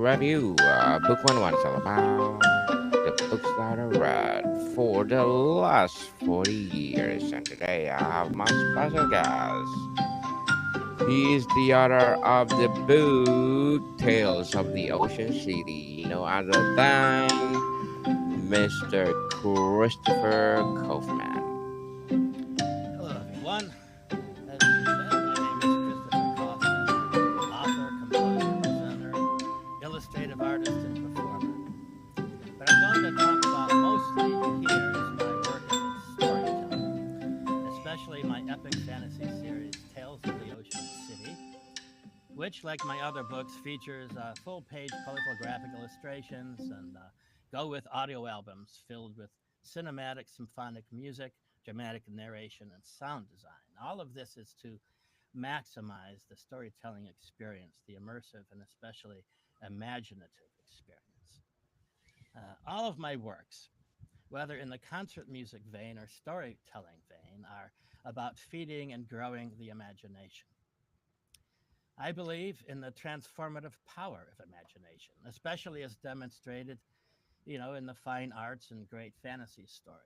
review. Book one is all about the books that I read for the last 40 years. And today I have my special guest. He is the author of the book Tales of the Ocean City, no other than Mr. Christopher Kaufman. Hello, everyone. As you said, my name is Christopher Kaufman. I'm an author, composer, presenter, illustrative artist, and performer. What I'm going to talk about mostly here is my work as a storyteller, especially my epic fantasy series, Tales of the Ocean City, which, like my other books, features full page colorful graphic illustrations and go with audio albums filled with cinematic symphonic music, dramatic narration, and sound design. All of this is to maximize the storytelling experience, the immersive and especially imaginative experience. All of my works, whether in the concert music vein or storytelling vein, are about feeding and growing the imagination. I believe in the transformative power of imagination, especially as demonstrated, in the fine arts and great fantasy stories.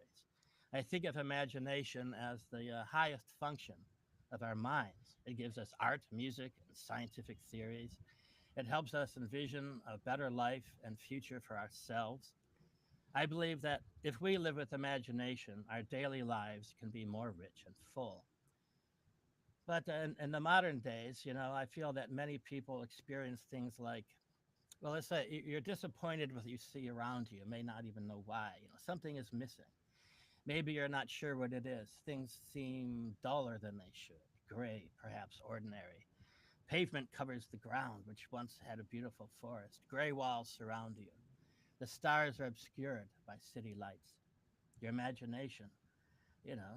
I think of imagination as the highest function of our minds. It gives us art, music, and scientific theories. It helps us envision a better life and future for ourselves. I believe that if we live with imagination, our daily lives can be more rich and full. But in the modern days, I feel that many people experience things like, well, let's say you're disappointed with what you see around you. You may not even know why. Something is missing. Maybe you're not sure what it is. Things seem duller than they should, gray, perhaps ordinary. Pavement covers the ground, which once had a beautiful forest. Gray walls surround you. The stars are obscured by city lights. Your imagination,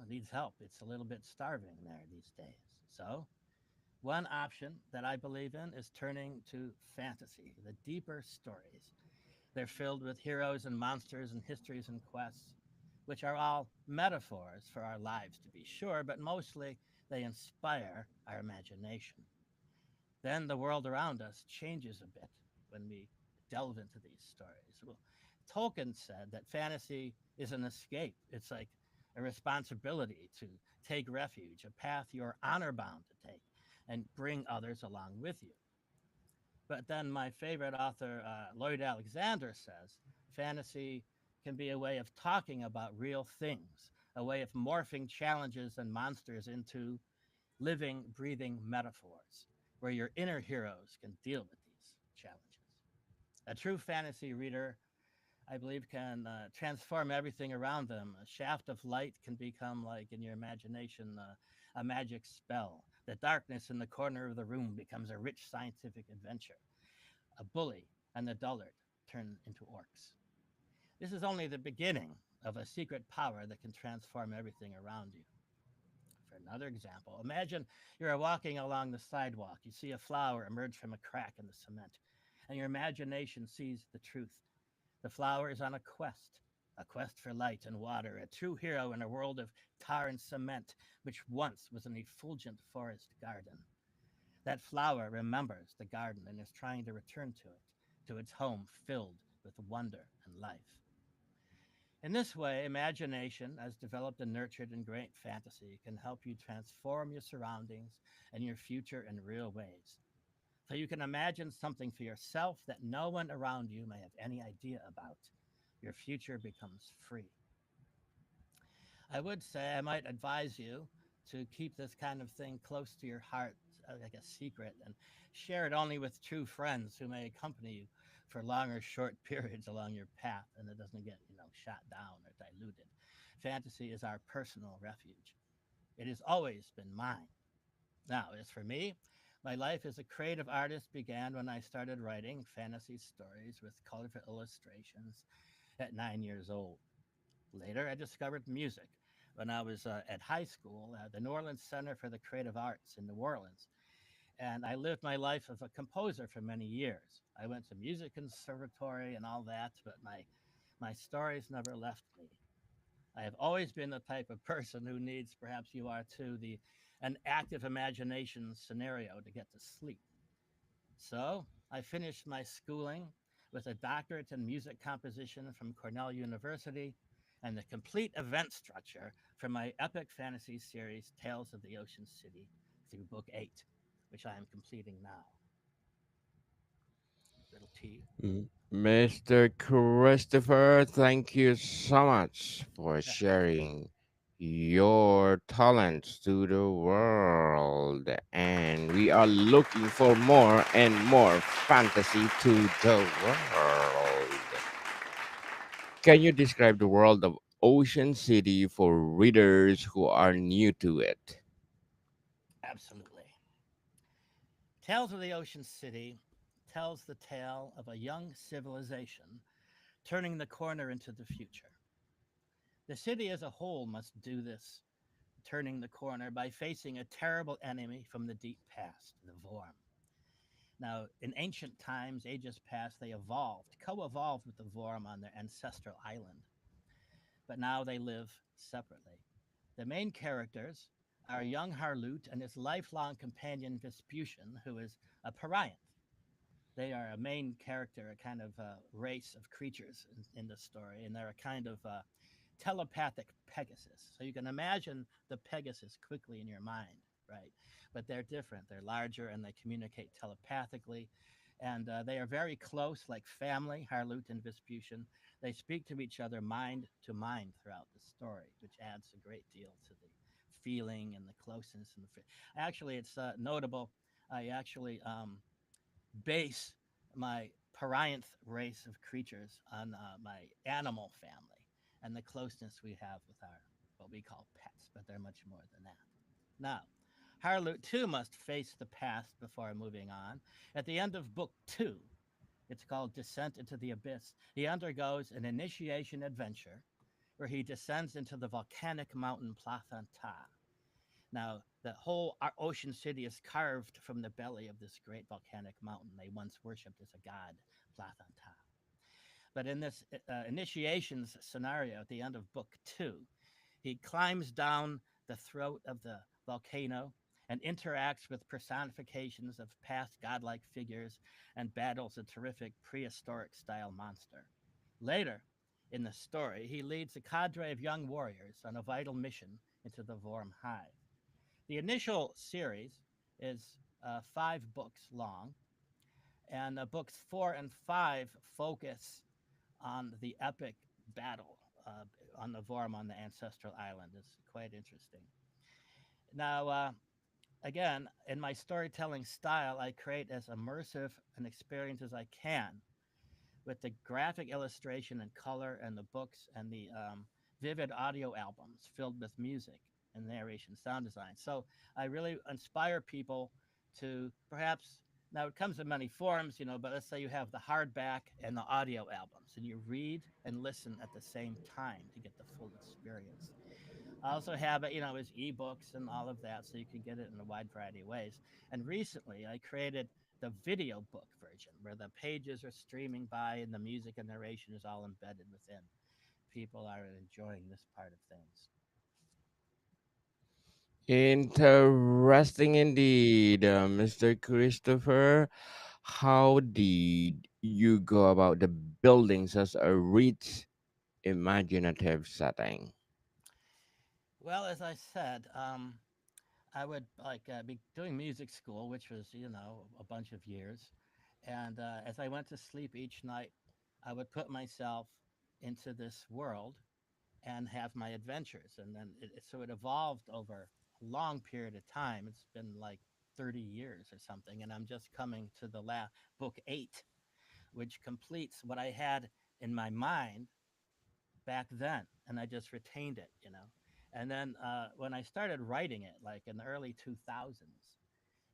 needs help. It's a little bit starving there these days. So, one option that I believe in is turning to fantasy, the deeper stories. They're filled with heroes and monsters and histories and quests, which are all metaphors for our lives, to be sure, but mostly they inspire our imagination. Then the world around us changes a bit when we delve into these stories. Well, Tolkien said that fantasy is an escape. It's like a responsibility to take refuge, a path you're honor bound to take, and bring others along with you. But then my favorite author, Lloyd Alexander, says fantasy can be a way of talking about real things, a way of morphing challenges and monsters into living, breathing metaphors where your inner heroes can deal with these challenges. A true fantasy reader, I believe, can transform everything around them. A shaft of light can become, like in your imagination, a magic spell. The darkness in the corner of the room becomes a rich scientific adventure. A bully and the dullard turn into orcs. This is only the beginning of a secret power that can transform everything around you. For another example, imagine you're walking along the sidewalk. You see a flower emerge from a crack in the cement, and your imagination sees the truth. The flower is on a quest for light and water, a true hero in a world of tar and cement, which once was an effulgent forest garden. That flower remembers the garden and is trying to return to its home filled with wonder and life. In this way, imagination, as developed and nurtured in great fantasy, can help you transform your surroundings and your future in real ways. So you can imagine something for yourself that no one around you may have any idea about. Your future becomes free. I would say I might advise you to keep this kind of thing close to your heart, like a secret, and share it only with true friends who may accompany you for long or short periods along your path, and it doesn't get, shot down or diluted. Fantasy is our personal refuge. It has always been mine. Now, as for me, my life as a creative artist began when I started writing fantasy stories with colorful illustrations at 9 years old. Later, I discovered music when I was at high school at the New Orleans Center for the Creative Arts in New Orleans. And I lived my life as a composer for many years. I went to music conservatory and all that, but my stories never left me. I have always been the type of person who needs, perhaps you are too, the an active imagination scenario to get to sleep. So I finished my schooling with a doctorate in music composition from Cornell University and the complete event structure for my epic fantasy series, Tales of the Ocean City, through Book 8, which I am completing now. Little T. Mr. Christopher, thank you so much for sharing your talents to the world. And we are looking for more and more fantasy to the world. Can you describe the world of Ocean City for readers who are new to it? Absolutely. Tales of the Ocean City tells the tale of a young civilization turning the corner into the future. The city as a whole must do this, turning the corner by facing a terrible enemy from the deep past, the Vorm. Now, in ancient times, ages past, they evolved, co evolved with the Vorm on their ancestral island, but now they live separately. The main characters are young Harloot and his lifelong companion Vespucian, who is a pariah. They are a main character, a kind of race of creatures in the story, and they're a kind of telepathic Pegasus. So you can imagine the Pegasus quickly in your mind, right? But they're different. They're larger and they communicate telepathically. And they are very close, like family, Harloot and Vespucian. They speak to each other mind to mind throughout the story, which adds a great deal to the feeling and the closeness. Actually, it's notable. I actually base my parianth race of creatures on my animal family and the closeness we have with our what we call pets, but they're much more than that. Now, Harloot too must face the past before moving on. At the end of book 2, it's called Descent into the Abyss. He undergoes an initiation adventure where he descends into the volcanic mountain Plathanta. Now, the whole ocean city is carved from the belly of this great volcanic mountain they once worshipped as a god, Plathanta. But in this initiations scenario at the end of book 2, he climbs down the throat of the volcano and interacts with personifications of past godlike figures and battles a terrific prehistoric style monster. Later in the story, he leads a cadre of young warriors on a vital mission into the Vorm Hive. The initial series is 5 books long, and books 4 and 5 focus on the epic battle on the Vorm on the ancestral island. It's quite interesting. Now, again, in my storytelling style, I create as immersive an experience as I can with the graphic illustration and color and the books and the vivid audio albums filled with music and narration sound design. So I really inspire people to perhaps now it comes in many forms, but let's say you have the hardback and the audio albums and you read and listen at the same time to get the full experience. I also have it, as ebooks and all of that, so you can get it in a wide variety of ways. And recently, I created the video book version where the pages are streaming by and the music and narration is all embedded within. People are enjoying this part of things. Interesting indeed, Mr. Christopher. How did you go about the building such a rich, imaginative setting? Well, as I said, I would be doing music school, which was a bunch of years, and as I went to sleep each night, I would put myself into this world and have my adventures. And then so it evolved over a long period of time. It's been like 30 years or something. And I'm just coming to the last book 8, which completes what I had in my mind back then. And I just retained it. And then when I started writing it, like in the early 2000s,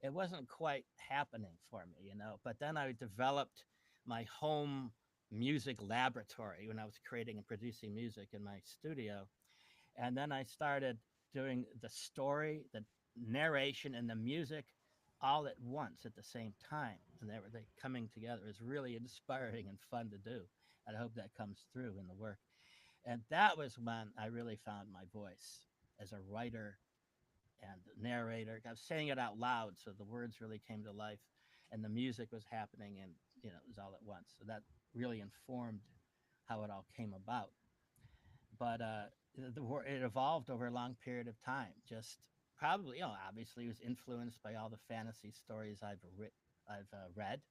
it wasn't quite happening for me. But then I developed my home music laboratory when I was creating and producing music in my studio, and then I started doing the story, the narration, and the music all at once at the same time. And they coming together. It was really inspiring and fun to do. And I hope that comes through in the work. And that was when I really found my voice as a writer and narrator. I was saying it out loud, so the words really came to life. and the music was happening, and it was all at once. So that really informed how it all came about. But it evolved over a long period of time. Just probably, obviously, it was influenced by all the fantasy stories I've read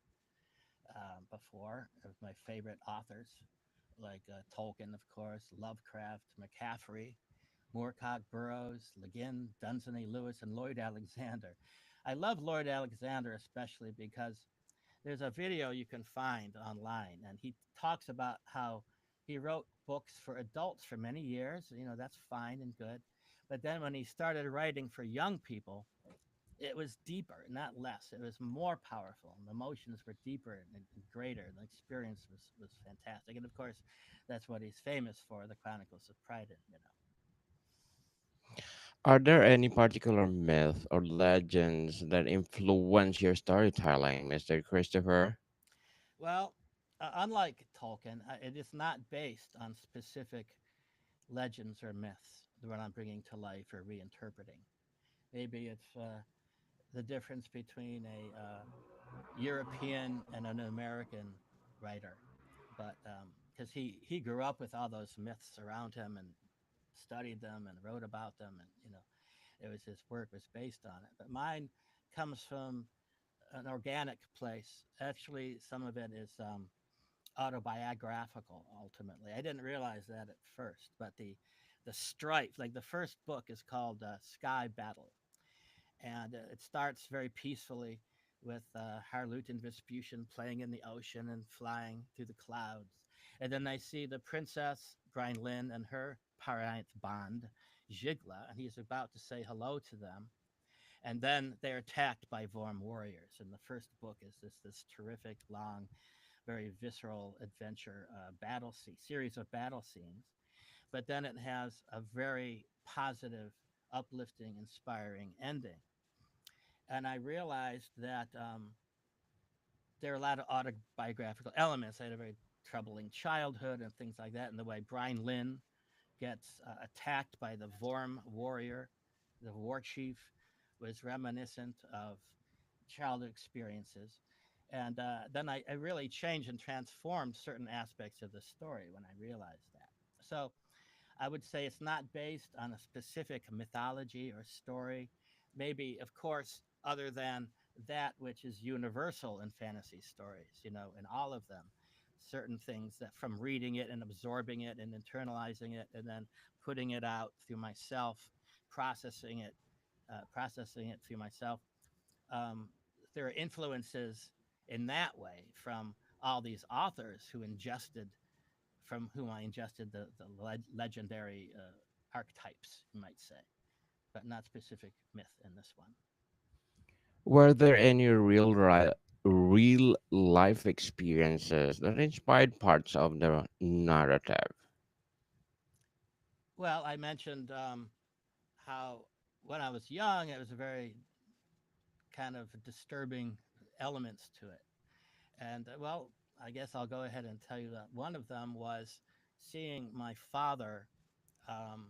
before of my favorite authors, like Tolkien, of course, Lovecraft, McCaffrey, Moorcock Burroughs, Le Guin, Dunsany Lewis, and Lloyd Alexander. I love Lloyd Alexander especially because there's a video you can find online, and he talks about how he wrote books for adults for many years. That's fine and good. But then when he started writing for young people, it was deeper, not less. It was more powerful. And the emotions were deeper and greater. The experience was fantastic. And of course, that's what he's famous for, the Chronicles of Pride. Are there any particular myth or legends that influence your storytelling, Mr. Christopher? Well, unlike Tolkien, it is not based on specific legends or myths that I'm bringing to life or reinterpreting. Maybe it's the difference between a European and an American writer, but because he grew up with all those myths around him and studied them and wrote about them, and it was his work was based on it. But mine comes from an organic place. Actually, some of it is autobiographical. Ultimately, I didn't realize that at first, but the strife, like the first book, is called Sky Battle, and it starts very peacefully with Harloot and Vespucci playing in the ocean and flying through the clouds. And then I see the princess, Brian Lynn, and her parent bond, Jigla, and he's about to say hello to them. And then they're attacked by Vorm warriors. And the first book is this terrific, long, very visceral adventure series of battle scenes. But then it has a very positive, uplifting, inspiring ending. And I realized that there are a lot of autobiographical elements. I had a very troubling childhood and things like that. And the way Brian Lynn gets attacked by the Vorm warrior, the war chief, was reminiscent of childhood experiences. And then I really changed and transformed certain aspects of the story when I realized that. So I would say it's not based on a specific mythology or story. Maybe, of course, other than that which is universal in fantasy stories, in all of them, certain things that from reading it and absorbing it and internalizing it and then putting it out through myself, processing it, processing it through myself. Um, there are influences in that way from all these authors who ingested from whom I ingested the legendary archetypes, you might say, but not specific myth in this one. Were there any real life experiences that inspired parts of the narrative? Well, I mentioned how when I was young, it was a very kind of disturbing elements to it. And well, I guess I'll go ahead and tell you that one of them was seeing my father um,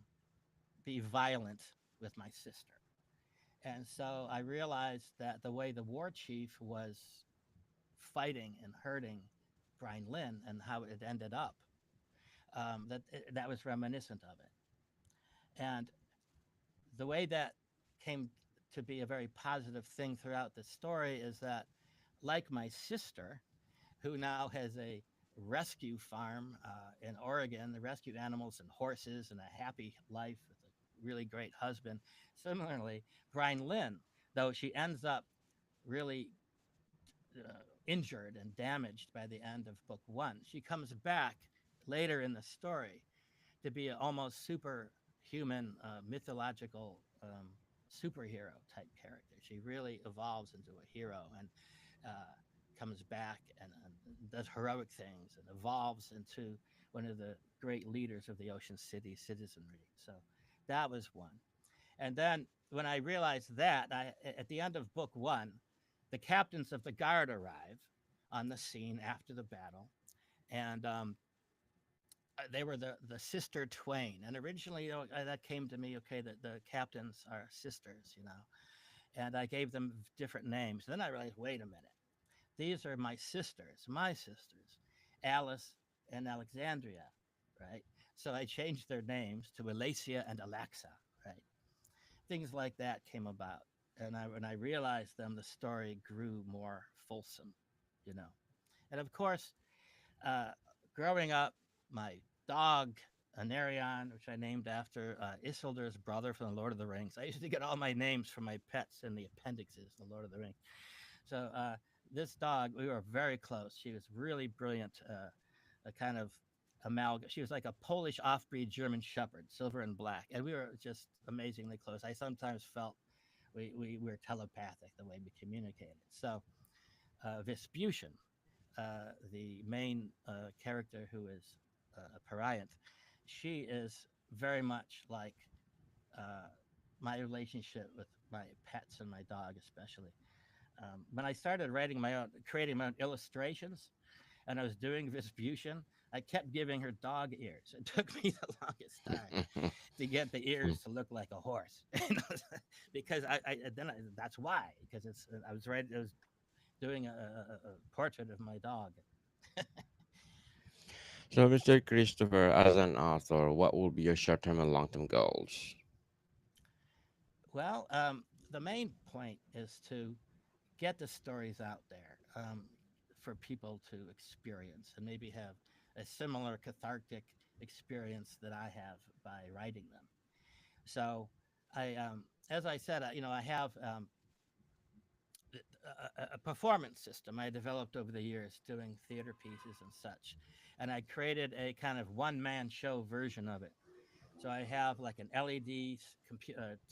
be violent with my sister. And so I realized that the way the war chief was fighting and hurting Brian Lynn and how it ended up, that was reminiscent of it. And the way that came to be a very positive thing throughout the story is that, like my sister, who now has a rescue farm in Oregon, the rescue animals and horses and a happy life with a really great husband. Similarly, Brian Lynn, though she ends up really injured and damaged by the end of book one, she comes back later in the story to be an almost superhuman, mythological superhero type character. She really evolves into a hero and comes back and does heroic things and evolves into one of the great leaders of the Ocean City citizenry. So that was one. And then when I realized that, at the end of book one, the captains of the guard arrive on the scene after the battle, and they were the sister twain. And originally, that came to me, okay, that the captains are sisters, and I gave them different names. Then I realized, wait a minute. these are my sisters, Alice and Alexandria, right? So I changed their names to Alacia and Alexa, right? Things like that came about. And when I realized them, the story grew more fulsome, you know. And of course, uh, growing up, my dog, Anarion, which I named after Isildur's brother from the Lord of the Rings. I used to get all my names from my pets in the appendixes, the Lord of the Rings. So this dog, we were very close. She was really brilliant, a kind of amalgam. She was like a Polish off-breed German Shepherd, silver and black, and we were just amazingly close. I sometimes felt we were telepathic the way we communicated. So Vespucian, the main character who is a Pariant, she is very much like uh, my relationship with my pets and my dog, especially. When I started writing my own, creating my own illustrations, and I was doing Vespucian, I kept giving her dog ears. It took me the longest time to get the ears to look like a horse, because that's why, because I was doing a portrait of my dog. So, Mr. Christopher, as an author, what will be your short-term and long-term goals? Well, the main point is to get the stories out there for people to experience and maybe have a similar cathartic experience that I have by writing them. So, as I said, I have a performance system I developed over the years doing theater pieces and such. And I created a kind of one man show version of it. So I have like an LED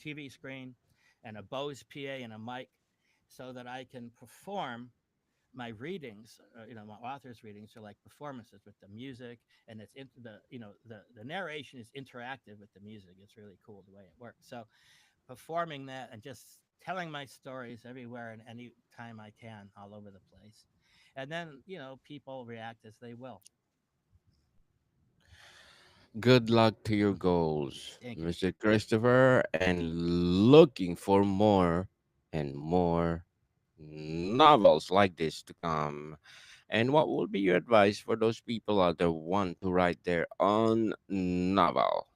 TV screen and a Bose PA and a mic so that I can perform my readings, my author's readings are like performances with the music, and it's into the narration is interactive with the music. It's really cool the way it works. So performing that and just telling my stories everywhere and any time I can all over the place. And then, people react as they will. Good luck to your goals, Thank you. Mr. Christopher, and looking for more and more novels like this to come. And what will be your advice for those people out there who want to write their own novel?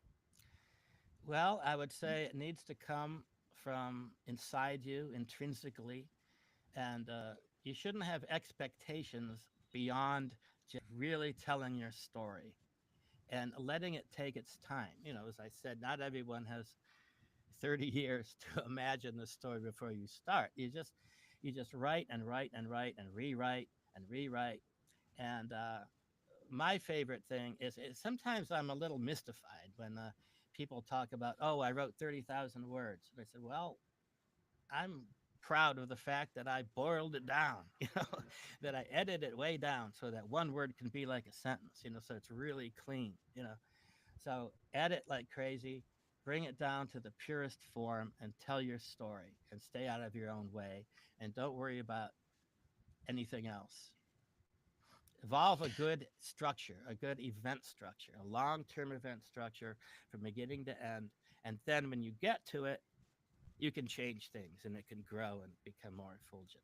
Well, I would say it needs to come from inside you intrinsically, and you shouldn't have expectations beyond just really telling your story and letting it take its time. As I said, not everyone has 30 years to imagine the story before you start. You just write and write and write and rewrite and rewrite. And my favorite thing is sometimes I'm a little mystified when people talk about, oh, I wrote 30,000 words. And I said, well, I'm proud of the fact that I boiled it down, that I edited it way down so that one word can be like a sentence, so it's really clean. So edit like crazy, bring it down to the purest form and tell your story and stay out of your own way and don't worry about anything else. Evolve a good structure, a good event structure, a long term event structure from beginning to end. And then when you get to it, you can change things and it can grow and become more effulgent.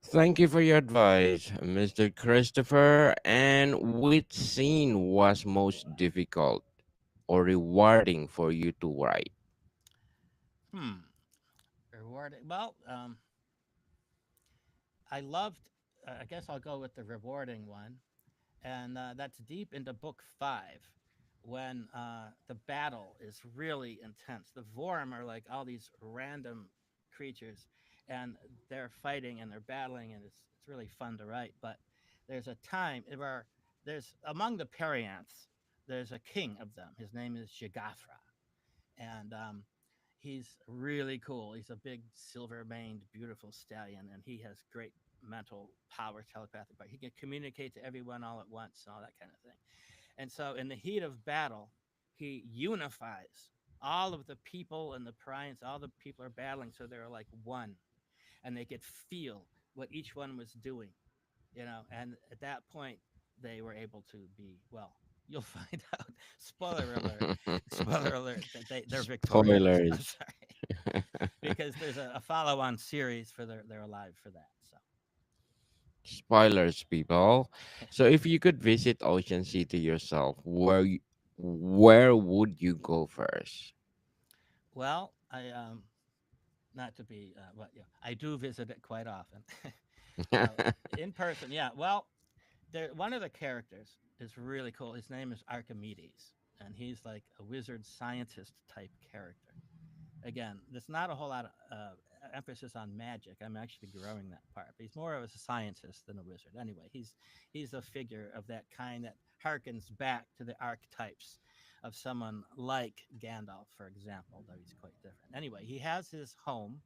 Thank you for your advice, Mr. Christopher. And which scene was most difficult or rewarding for you to write? Hmm. Rewarding. Well, I loved, I guess I'll go with the rewarding one. And that's deep into book 5 when the battle is really intense. The Vorm are like all these random creatures, and they're fighting and they're battling, and it's really fun to write. But there's a time where there's among the Perianths, there's a king of them. His name is Jagafra, and he's really cool. He's a big silver maned, beautiful stallion, and he has great mental power, telepathic power. He can communicate to everyone all at once and all that kind of thing. And so, in the heat of battle, he unifies all of the people and the Parians. All the people are battling, so they're like one, and they could feel what each one was doing. And at that point, they were able to be well. You'll find out. Spoiler alert! Spoiler alert! That they're victorious. I'm Spoilers. sorry, because there's a follow-on series for they're alive for that. So Spoilers, people. So if you could visit Ocean City yourself, where would you go first? Well, I not to be what you know, I do visit it quite often. So in person, yeah. Well, there one of the characters is really cool. His name is Archimedes, and he's like a wizard scientist type character. Again, there's not a whole lot of emphasis on magic. I'm actually growing that part. But he's more of a scientist than a wizard. Anyway, he's a figure of that kind that harkens back to the archetypes of someone like Gandalf, for example, though he's quite different. Anyway, he has his home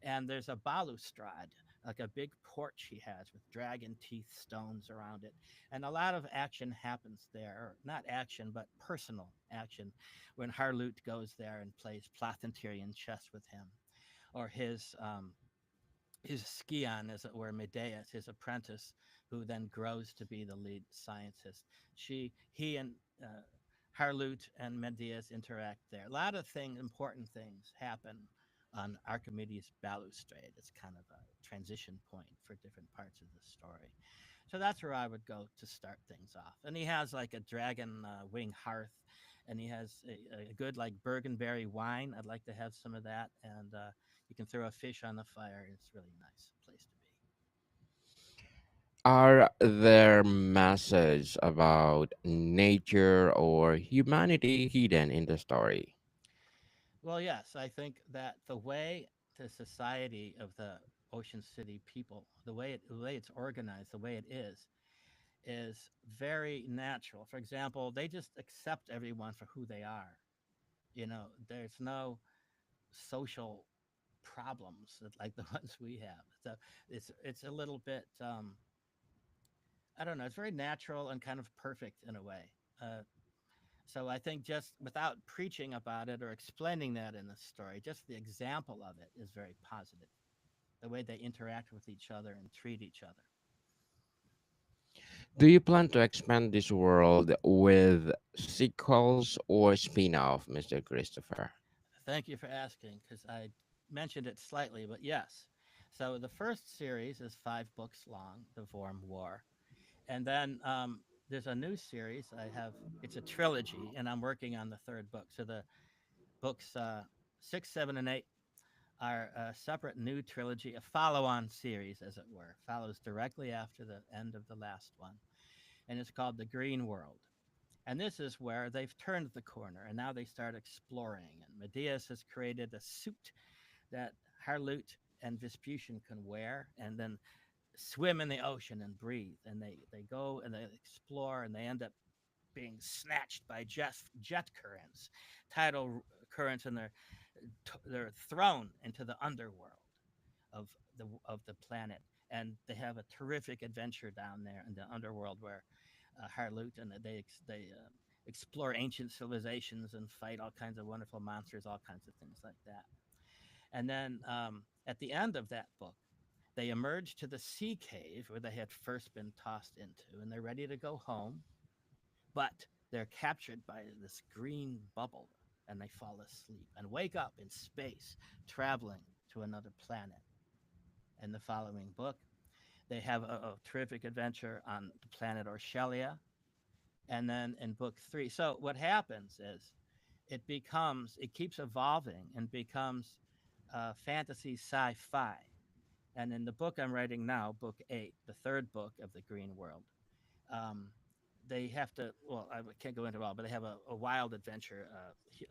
and there's a balustrade, like a big porch he has with dragon teeth stones around it. And a lot of action happens there, or not action, but personal action, when Harloot goes there and plays Plathenterian chess with him, or his scion, as it were, Medeas, his apprentice, who then grows to be the lead scientist. He and Harloot and Medeas interact there. A lot of important things happen on Archimedes' balustrade. It's kind of a transition point for different parts of the story. So that's where I would go to start things off. And he has like a dragon wing hearth, and he has a good like Bergenberry wine. I'd like to have some of that, and you can throw a fish on the fire. It's really nice place to be. Are there messages about nature or humanity hidden in the story? Well, yes, I think that the way the society of the Ocean City people, the way it's organized, the way it is very natural. For example, they just accept everyone for who they are. You know, there's no social problems like the ones we have. So it's a little bit I don't know. It's very natural and kind of perfect in a way. So I think just without preaching about it or explaining that in the story, just the example of it is very positive. The way they interact with each other and treat each other. Do you plan to expand this world with sequels or spin-off, Mr. Christopher? Thank you for asking because I mentioned it slightly, but yes. So the first series is 5 books long, The Vorm War, and then there's a new series. I have it's a trilogy, and I'm working on the third book. So the books 6, 7, and 8 are a separate new trilogy, a follow-on series, as it were, follows directly after the end of the last one, and it's called The Green World. And this is where they've turned the corner, and now they start exploring. And Medeas has created a suit that Harloot and Vespucian can wear, and then swim in the ocean and breathe. And they go and they explore, and they end up being snatched by jet currents, tidal currents, and they're thrown into the underworld of the planet, and they have a terrific adventure down there in the underworld where Harloot and they explore ancient civilizations and fight all kinds of wonderful monsters, all kinds of things like that. And then at the end of that book, they emerge to the sea cave where they had first been tossed into, and they're ready to go home, but they're captured by this green bubble and they fall asleep and wake up in space, traveling to another planet. In the following book, they have a terrific adventure on the planet Orchelia. And then in book 3, so what happens is it keeps evolving and becomes fantasy sci fi. And in the book I'm writing now, book 8, the third book of the Green World, um, they have to, well, I can't go into it all, but they have a wild adventure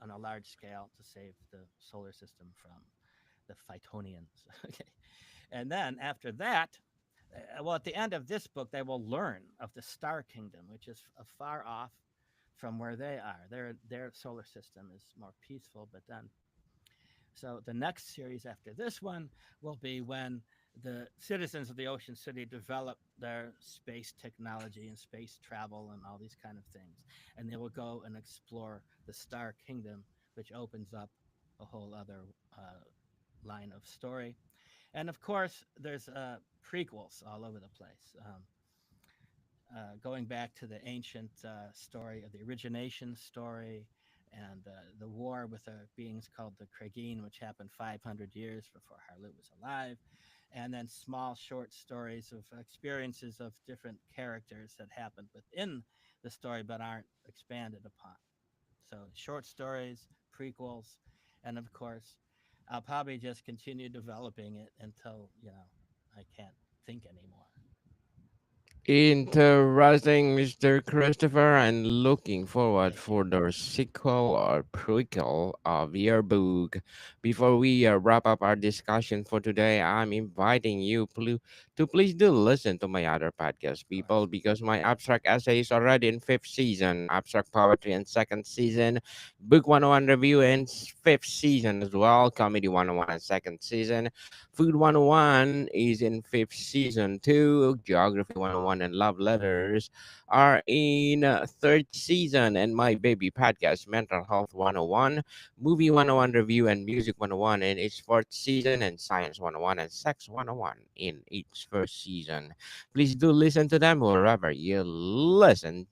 on a large scale to save the solar system from the Phytonians. Okay. And then after that, well, at the end of this book, they will learn of the Star Kingdom, which is far off from where they are. Their solar system is more peaceful, but then so the next series after this one will be when the citizens of the Ocean City develop their space technology and space travel and all these kind of things, and they will go and explore the Star Kingdom, which opens up a whole other line of story. And of course, there's prequels all over the place. Going back to the ancient story of the origination story and the war with beings called the Kragin, which happened 500 years before Harloot was alive. and then small short stories of experiences of different characters that happened within the story but aren't expanded upon. So short stories, prequels, and of course, I'll probably just continue developing it until, I can't think anymore. Interesting, Mr. Christopher, and looking forward Thank you. for the sequel or prequel of your book. Before we wrap up our discussion for today, I'm inviting you to please do listen to my other podcast, Of people, course. because my abstract essay is already in fifth season, abstract poetry in second season, book 101 review in fifth season as well, comedy 101 in second season. Food 101 is in fifth season 2. Geography 101 and Love Letters are in third season. And my baby podcast, Mental Health 101, Movie 101 Review, and Music 101 in its fourth season. And Science 101 and Sex 101 in its first season. Please do listen to them wherever you listen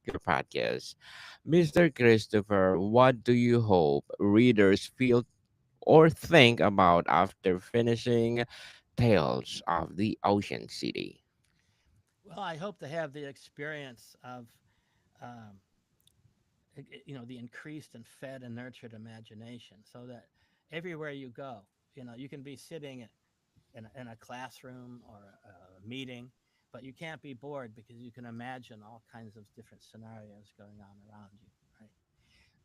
your podcast. Mr. Christopher, what do you hope readers feel or think about after finishing Tales of the Ocean City? Well, I hope to have the experience of, um, the increased and fed and nurtured imagination so that everywhere you go, you can be sitting in a classroom or a meeting, but you can't be bored because you can imagine all kinds of different scenarios going on around you, right?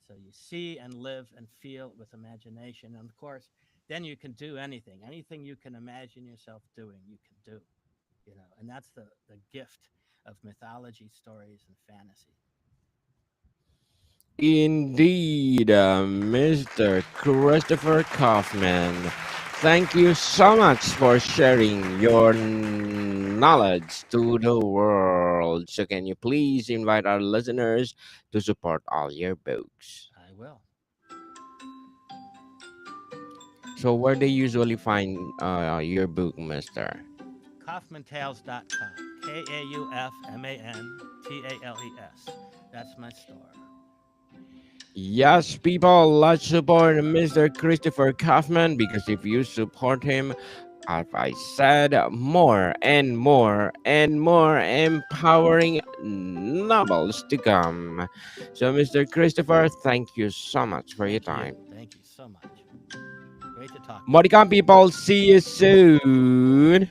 So you see and live and feel with imagination. And of course, then you can do anything. Anything you can imagine yourself doing, you can do, and that's the gift of mythology, stories, and fantasy. Indeed, Mr. Christopher Kaufman. Thank you so much for sharing your knowledge to the world. So, can you please invite our listeners to support all your books? I will. So, where they usually find your book, Mister? KaufmanTales.com. KaufmanTales. That's my store. Yes, people, let's support Mr. Christopher Kaufman because if you support him, as I said, more and more and more empowering novels to come. So, Mr. Christopher, thank you so much for your Thank you. time. Thank you so much. Great to talk with you. Modicon people, see you soon.